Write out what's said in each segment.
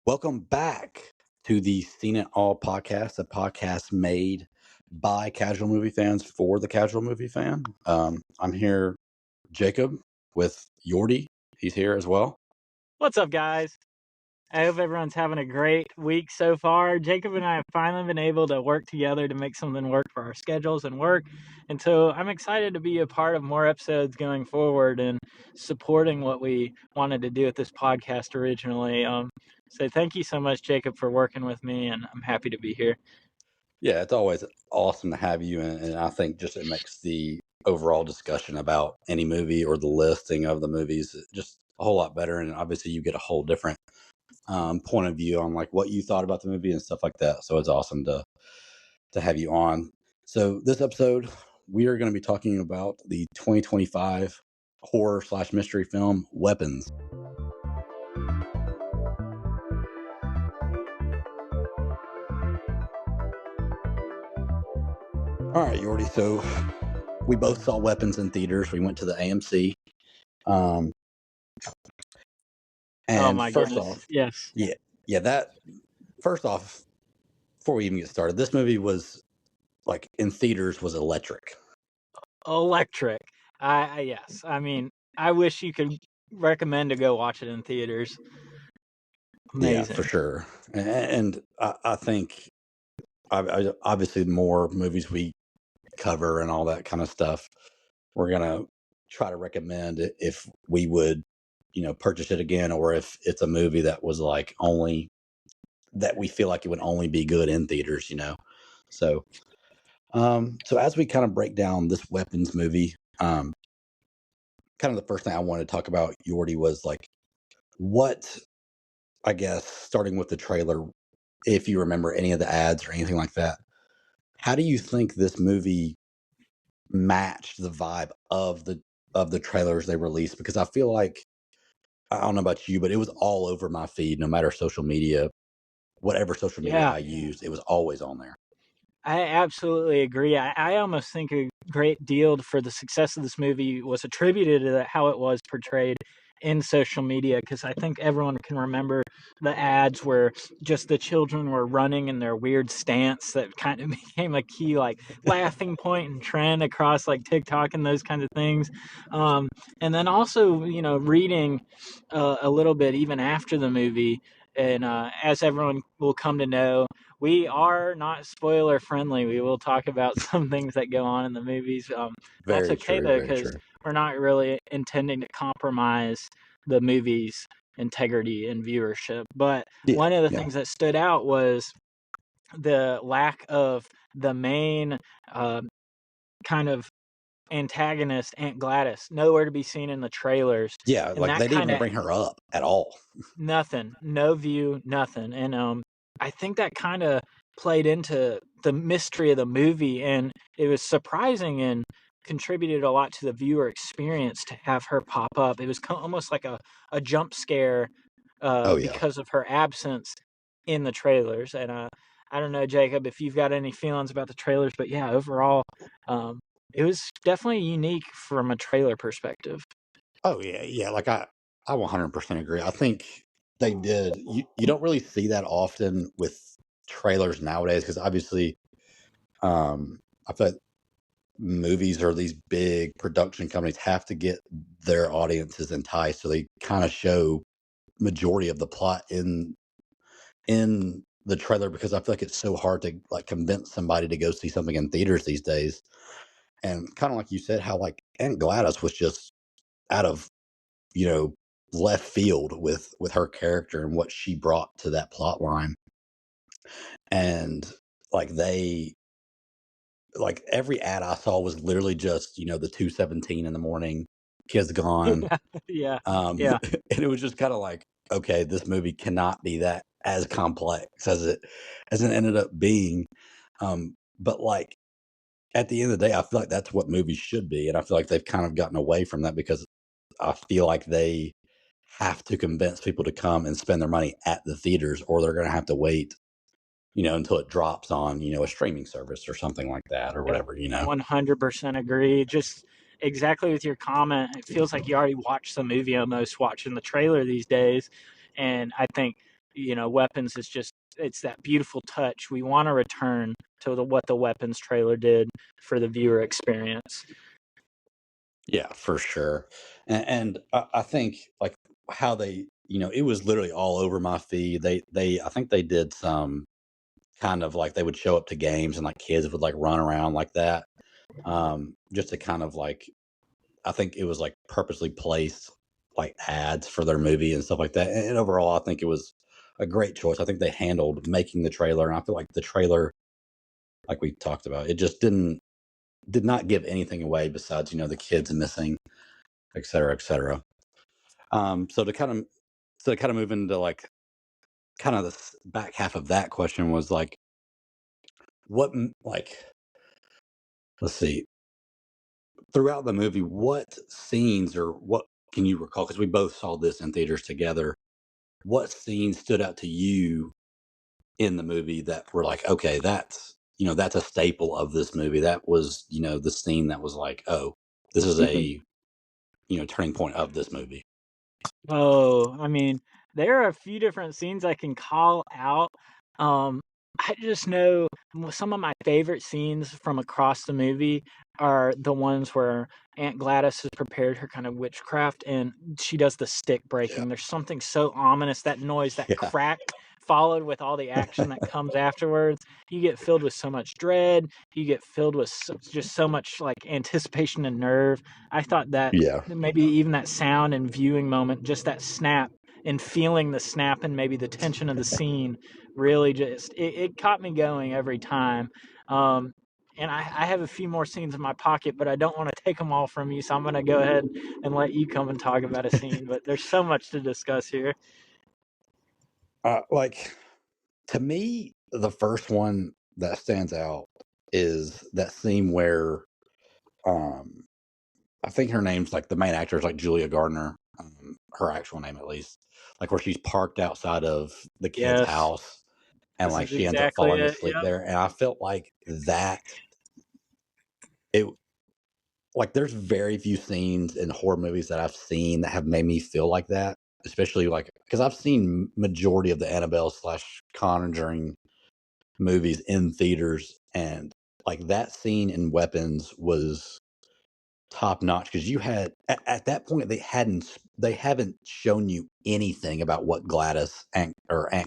Welcome back to the Seen It All podcast, a podcast made by casual movie fans for the casual movie fan. I'm here, Jacob, with Yordi. He's here as well. What's up, guys? I hope everyone's having a great week so far. Jacob and I have finally been able to work together to make something work for our schedules and work. And so I'm excited to be a part of more episodes going forward and supporting what we wanted to do with this podcast originally. So thank you so much, Jacob, for working with me, and I'm happy to be here. Yeah, it's always awesome to have you, and I think just it makes the overall discussion about any movie or the listing of the movies just a whole lot better. And obviously, you get a whole different point of view on like what you thought about the movie and stuff like that. So it's awesome to have you on. So this episode, we are going to be talking about the 2025 horror / mystery film Weapons. All right, Yordi. So we both saw Weapons in theaters. We went to the AMC. And Oh my first goodness. off, Yes. first off, before we even get started, this movie was like in theaters was electric. Electric. Yes. I mean, I wish you could recommend to go watch it in theaters. Amazing. Yeah, for sure. And I think obviously the more movies we cover and all that kind of stuff, we're gonna try to recommend it if we would, purchase it again, or if it's a movie that was like only that we feel like it would only be good in theaters, So, so as we kind of break down this Weapons movie, kind of the first thing I wanted to talk about, Yordi, was like what, I guess, starting with the trailer, if you remember any of the ads or anything like that, how do you think this movie matched the vibe of the trailers they released? Because I feel like, I don't know about you, but it was all over my feed, no matter social media, whatever social media I used, it was always on there. I absolutely agree. I almost think a great deal for the success of this movie was attributed to how it was portrayed in social media, because I think everyone can remember the ads where just the children were running in their weird stance that kind of became a key like laughing point and trend across like TikTok and those kinds of things. And then also, reading a little bit even after the movie, and as everyone will come to know, we are not spoiler friendly. We will talk about some things that go on in the movies. That's Very okay true, though, very because true. we're not really intending to compromise the movie's integrity and viewership. But Yeah, one of the yeah. things that stood out was the lack of the main kind of antagonist, Aunt Gladys, nowhere to be seen in the trailers. Yeah, And like that they didn't kind even of bring her up at all. nothing, no view, nothing. And I think that kind of played into the mystery of the movie, and it was surprising and contributed a lot to the viewer experience to have her pop up. It was almost like a jump scare Oh yeah. because of her absence in the trailers. And I don't know, Jacob, if you've got any feelings about the trailers, but yeah, overall, it was definitely unique from a trailer perspective. Oh yeah, yeah. Like I 100% agree. I think they did. You don't really see that often with trailers nowadays because obviously, I feel like movies or these big production companies have to get their audiences enticed, so they kind of show majority of the plot in the trailer because I feel like it's so hard to like convince somebody to go see something in theaters these days. And kind of like you said, how like Aunt Gladys was just out of you know left field with her character and what she brought to that plot line. And like they like every ad I saw was literally just the 2:17 in the morning, kids gone. Yeah, um yeah. and it was just kind of like, okay, this movie cannot be that as complex as it ended up being. But like at the end of the day, I feel like that's what movies should be, and I feel like they've kind of gotten away from that because I feel like they have to convince people to come and spend their money at the theaters, or they're going to have to wait, until it drops on, a streaming service or something like that, or whatever. 100% agree. Just exactly with your comment. It feels like you already watched the movie almost watching the trailer these days. And I think Weapons is just it's that beautiful touch. We want to return to what the Weapons trailer did for the viewer experience. Yeah, for sure. And I think like how they, it was literally all over my feed. I think they did some kind of like they would show up to games and like kids would like run around like that. Just to kind of like, I think it was like purposely placed like ads for their movie and stuff like that. And overall, I think it was a great choice. I think they handled making the trailer, and I feel like the trailer, like we talked about, it just did not give anything away besides the kids missing, et cetera, et cetera. So to kind of move into like kind of the back half of that question was like like let's see, throughout the movie, what scenes or what can you recall? Because we both saw this in theaters together. What scenes stood out to you in the movie that were like, okay, that's a staple of this movie. That was the scene that was like, oh, this is a turning point of this movie. Oh, I mean, there are a few different scenes I can call out. Um, I just know some of my favorite scenes from across the movie are the ones where Aunt Gladys has prepared her kind of witchcraft and she does the stick Yeah, breaking. There's something so ominous, that noise, that yeah, crack followed with all the action that comes afterwards. You get filled with so much dread. You get filled with just so much like anticipation and nerve. I thought that yeah, maybe even that sound and viewing moment, just that snap and feeling the snap and maybe the tension of the scene really just it caught me going every time. Um, and I have a few more scenes in my pocket, but I don't want to take them all from you, so I'm going to go ahead and let you come and talk about a scene. But there's so much to discuss here. like to me, the first one that stands out is that scene where um I think her name's like the main actor is like Julia Gardner, her actual name at least, like where she's parked outside of the kid's Yes, house and this like is she ends up exactly falling it. asleep Yep. there. And I felt like it like there's very few scenes in horror movies that I've seen that have made me feel like that, especially like because I've seen majority of the Annabelle slash Conjuring movies in theaters, and like that scene in Weapons was top notch because you had at that point they haven't shown you anything about what Aunt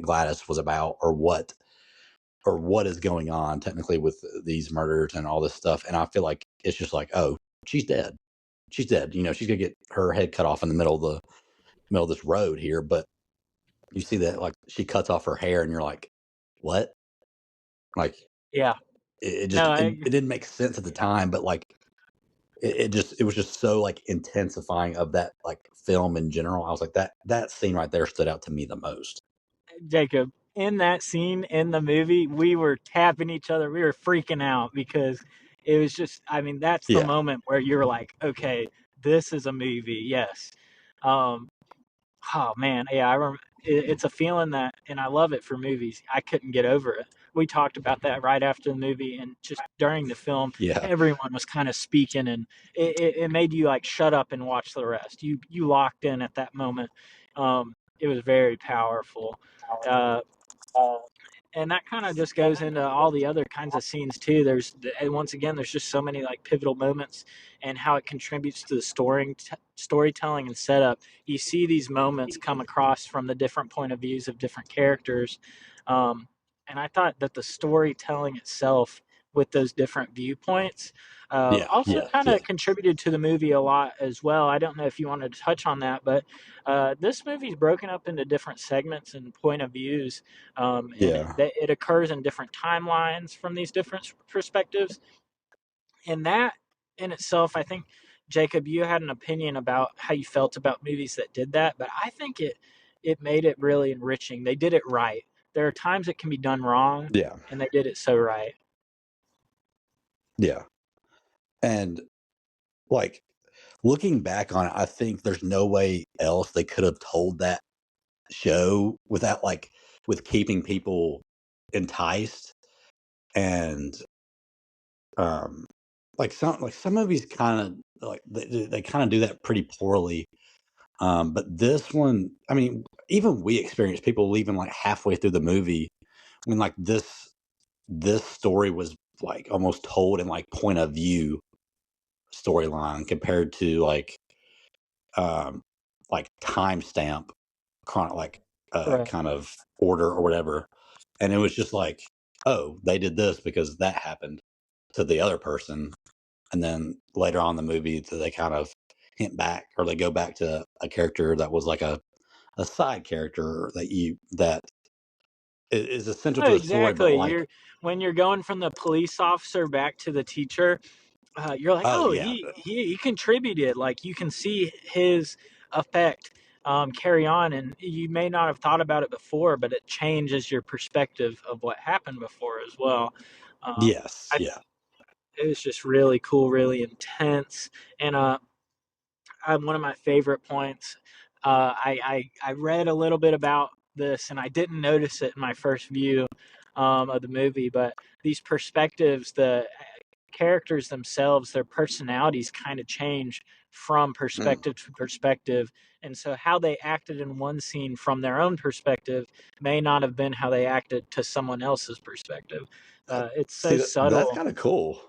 Gladys was about, or what is going on technically with these murders and all this stuff. And I feel like it's just like, oh, she's dead. She's dead. She's gonna get her head cut off in the middle of this road here. But you see that like she cuts off her hair, and you're like, what? Like Yeah. it No, just it didn't make sense at the time, but like it was just so like intensifying of that like film in general. I was like that scene right there stood out to me the most. Jacob, in that scene in the movie, we were tapping each other. We were freaking out because it was just, I mean, that's the Yeah, moment where you're like, okay, this is a movie. Yes. Um, oh man, yeah, I remember. It's a feeling that, and I love it for movies. I couldn't get over it. We talked about that right after the movie, and just during the film, yeah, everyone was kind of speaking, and it made you like shut up and watch the rest. You locked in at that moment. It was very powerful. Uh, and that kind of just goes into all the other kinds of scenes too. And once again, there's just so many like pivotal moments and how it contributes to the storytelling and setup. You see these moments come across from the different point of views of different characters, um, and I thought that the storytelling itself with those different viewpoints yeah, also yeah, kind yeah, of contributed to the movie a lot as well. I don't know if you wanted to touch on that, but this movie's broken up into different segments and point of views, and yeah, it occurs in different timelines from these different perspectives. And that in itself, I think, Jacob, you had an opinion about how you felt about movies that did that, but I think it made it really enriching. They did it right. There are times it can be done wrong, yeah, and they did it so right. yeah. And like looking back on it, I think there's no way else they could have told that show without like with keeping people enticed. And um like some movies kind of like they kind of do that pretty poorly. But this one, I mean, even we experienced people leaving like halfway through the movie when like this story was like almost told in like point of view storyline compared to um like timestamp like Right. kind of order or whatever. And it was just like, oh, they did this because that happened to the other person. And then later on in the movie, they kind of hint back or they go back to a character that was like a side character that is essential Oh, to the story, but exactly. like, When you're going from the police officer back to the teacher, you're like, oh oh, yeah, he contributed. Like you can see his effect carry on, and you may not have thought about it before, but it changes your perspective of what happened before as well. yes, I yeah, It was just really cool, really intense, and one of my favorite points. I read a little bit about this, and I didn't notice it in my first view of the movie, but these perspectives, the characters themselves, their personalities kind of change from mm, perspective to perspective. And so, how they acted in one scene from their own perspective may not have been how they acted to someone else's perspective. It's so see that's subtle. kind of cool.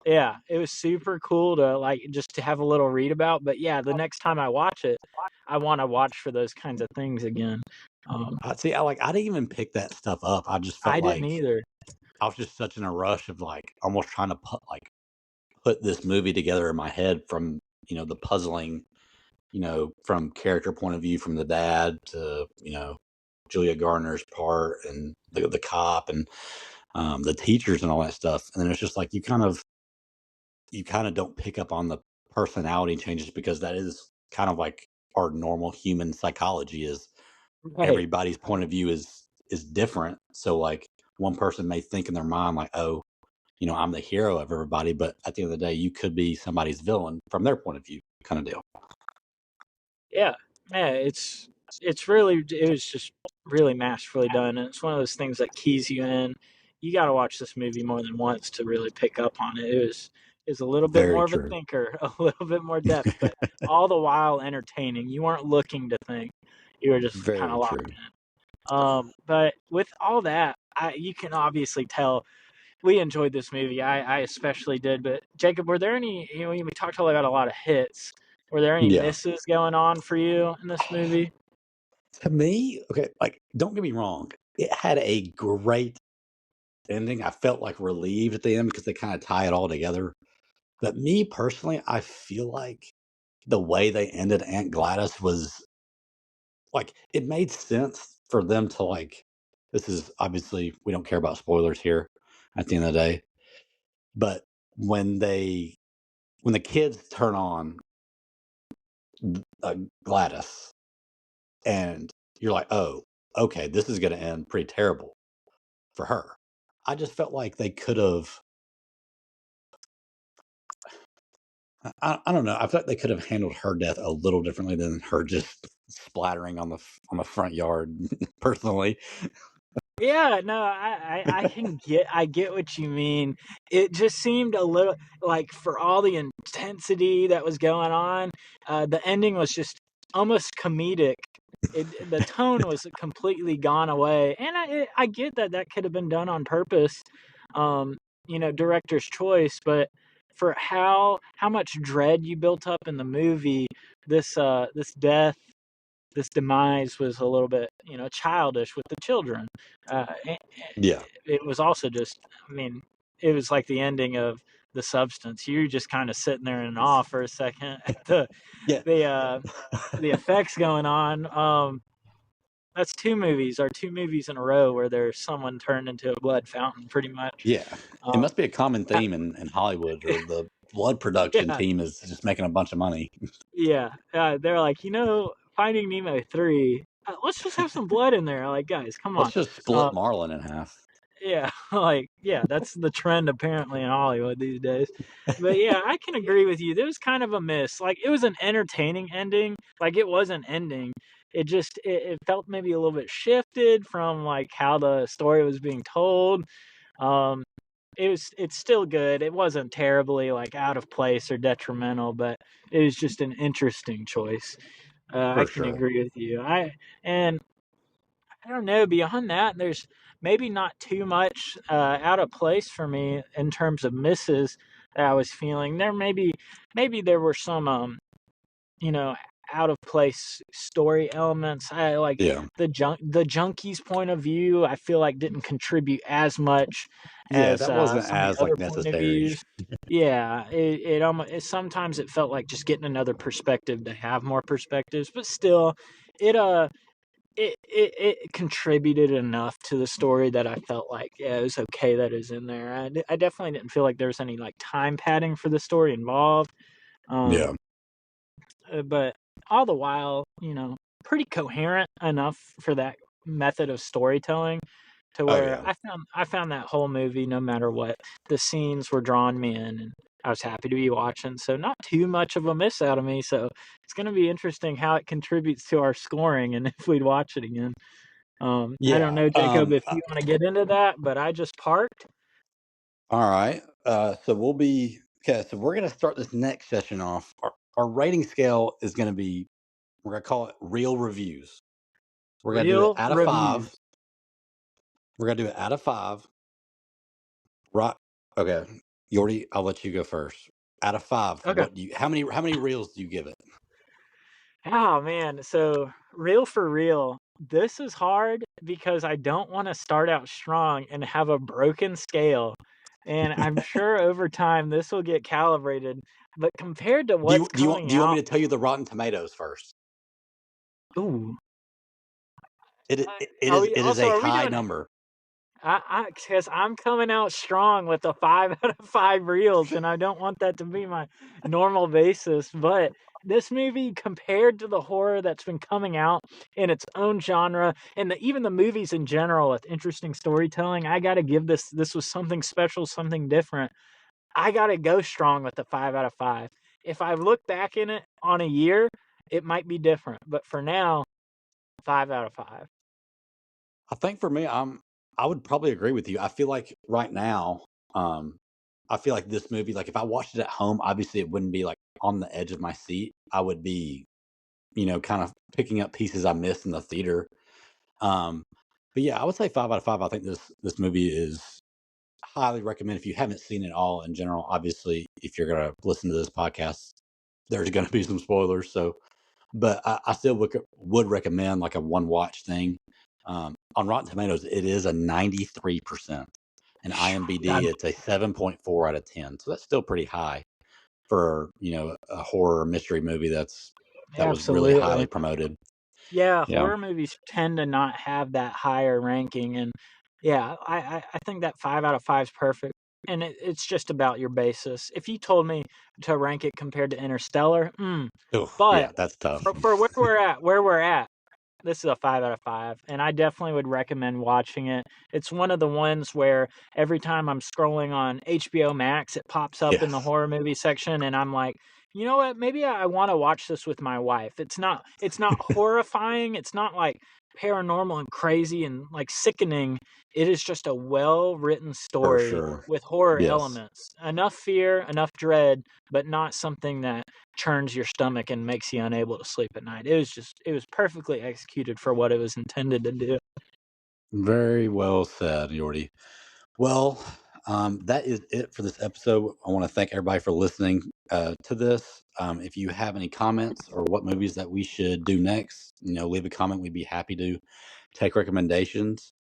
Yeah, it was super cool to like just to have a little read about. But yeah, the next time I watch it, I want to watch for those kinds of things again. I see. I didn't even pick that stuff up. I just felt I didn't like either. I was just such in a rush of like almost trying to put this movie together in my head from the puzzling, from character point of view from the dad to Julia Garner's part and the cop and the teachers and all that stuff. And then it's just like you kind of don't pick up on the personality changes because that is kind of like our normal human psychology is Right. everybody's point of view is different. So like one person may think in their mind like, oh, I'm the hero of everybody, but at the end of the day, you could be somebody's villain from their point of view, kind of deal. Yeah, yeah, it was just really masterfully done, and it's one of those things that keys you in. You got to watch this movie more than once to really pick up on it. It was a little bit Very more of a true. thinker, a little bit more depth, but all the while entertaining. You weren't looking to think; you were just kind Very of locked true. in. But with all that, you can obviously tell we enjoyed this movie. I especially did. But Jacob, were there any? We talked about a lot of hits. Were there any Yeah. misses going on for you in this movie? To me, okay, like don't get me wrong, it had a great ending. I felt like relieved at the end because they kind of tie it all together. But me personally, I feel like the way they ended Aunt Gladys was like it made sense for them to like. This is obviously we don't care about spoilers here at the end of the day, but when they when the kids turn on Gladys and you're like, oh, okay, this is going to end pretty terrible for her. I just felt like they could have. I don't know. I felt like they could have handled her death a little differently than her just splattering on the front yard. Personally, Yeah, no, I get what you mean. It just seemed a little like for all the intensity that was going on, the ending was just almost comedic. The tone was completely gone away, and I get that that could have been done on purpose, um, director's choice. But for how much dread you built up in the movie, this death, this demise was a little bit, childish with the children. yeah, It was also just, I mean, it was like the ending of The Substance. You're just kind of sitting there in awe for a second at yeah, the uh, the effects going on. That's two movies in a row where there's someone turned into a blood fountain, pretty much. yeah. It Um, must be a common theme in Hollywood, or the blood production yeah, team is just making a bunch of money. yeah. They're like, Finding Nemo 3. Let's just have some blood in there. Like, guys, come Let's on. just Uh, split Marlin in half. Yeah, yeah, that's the trend apparently in Hollywood these days. But yeah, I can agree with you. There was kind of a miss. Like it was an entertaining ending. Like it was an ending. It felt maybe a little bit shifted from like how the story was being told. Um it's still good. It wasn't terribly like out of place or detrimental, but it was just an interesting choice. I For can sure. agree with you. And I don't know. Beyond that, there's maybe not too much out of place for me in terms of misses that I was feeling. Maybe there were some you know, out of place story elements. I like Yeah. the junkies point of view. I feel like didn't contribute as much Yeah, as that wasn't some of the as other like point of necessary. views. Yeah, it almost sometimes it felt like just getting another perspective to have more perspectives, but still, it it contributed enough to the story that I felt like yeah, it was okay that it was in there. I definitely didn't feel like there was any like time padding for the story involved. Um, Yeah. but all the while, pretty coherent enough for that method of storytelling to Oh where yeah. I found that whole movie, no matter what, the scenes were drawing me in, and I was happy to be watching. So not too much of a miss out of me. So it's going to be interesting how it contributes to our scoring and if we'd watch it again. I don't Yeah. know, Jacob, if you want to get into that, but I just parked. All right. So we'll be okay. So we're gonna start this next session off. Our rating scale is gonna be, we're gonna call it real reviews. We're gonna do it Real out of reviews. 5. We're gonna do it out of 5. Right. Okay. Yordi, I'll let you go first. Out of 5, Okay. how many reels do you give it? Oh man, so real for real, this is hard because I don't want to start out strong and have a broken scale. And I'm sure over time this will get calibrated. But compared to Do what's you do you want coming do you want me out, to tell you the Rotten Tomatoes first? ooh, It it, it are is we it is also a are we high doing number. because I'm coming out strong with a 5 out of 5 reels, and I don't want that to be my normal basis. But this movie, compared to the horror that's been coming out in its own genre, and even the movies in general with interesting storytelling, I got to give this. This was something special, something different. I got to go strong with the 5 out of 5. If I look back in it on a year, it might be different. But for now, 5 out of 5. I think for me, I would probably agree with you. I feel like right now, um, I feel like this movie, like if I watched it at home, obviously it wouldn't be like on the edge of my seat. I would be, kind of picking up pieces I missed in the theater. Um, but yeah, I would say 5 out of 5. I think this movie is highly recommend if you haven't seen it all in general. Obviously, if you're gonna listen to this podcast, there's gonna be some spoilers. So, but I still would recommend like a one watch thing. On Rotten Tomatoes, it is a 93%, and IMBD God, it's a 7.4 out of 10. So that's still pretty high for a horror mystery movie that was really highly absolutely. promoted. Yeah, Yeah. horror movies tend to not have that higher ranking, and yeah, I think that 5 out of 5 is perfect, and it's just about your basis. If you told me to rank it compared to Interstellar, Oh, but yeah, that's tough. for where we're at, this is a 5 out of 5, and I definitely would recommend watching it. It's one of the ones where every time I'm scrolling on HBO Max, it pops up in the Yes, horror movie section, and I'm like, you know what? Maybe I want to watch this with my wife. It's not horrifying. It's not like paranormal and crazy and like sickening. It is just a well written for story sure. with horror Yes. elements. Enough fear, enough dread, but not something that churns your stomach and makes you unable to sleep at night. It was perfectly executed for what it was intended to do. Very well said, Yordi. Well, that is it for this episode. I want to thank everybody for listening to this. If you have any comments or what movies that we should do next, leave a comment. We'd be happy to take recommendations.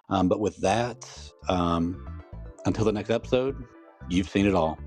But with that, until the next episode, you've seen it all.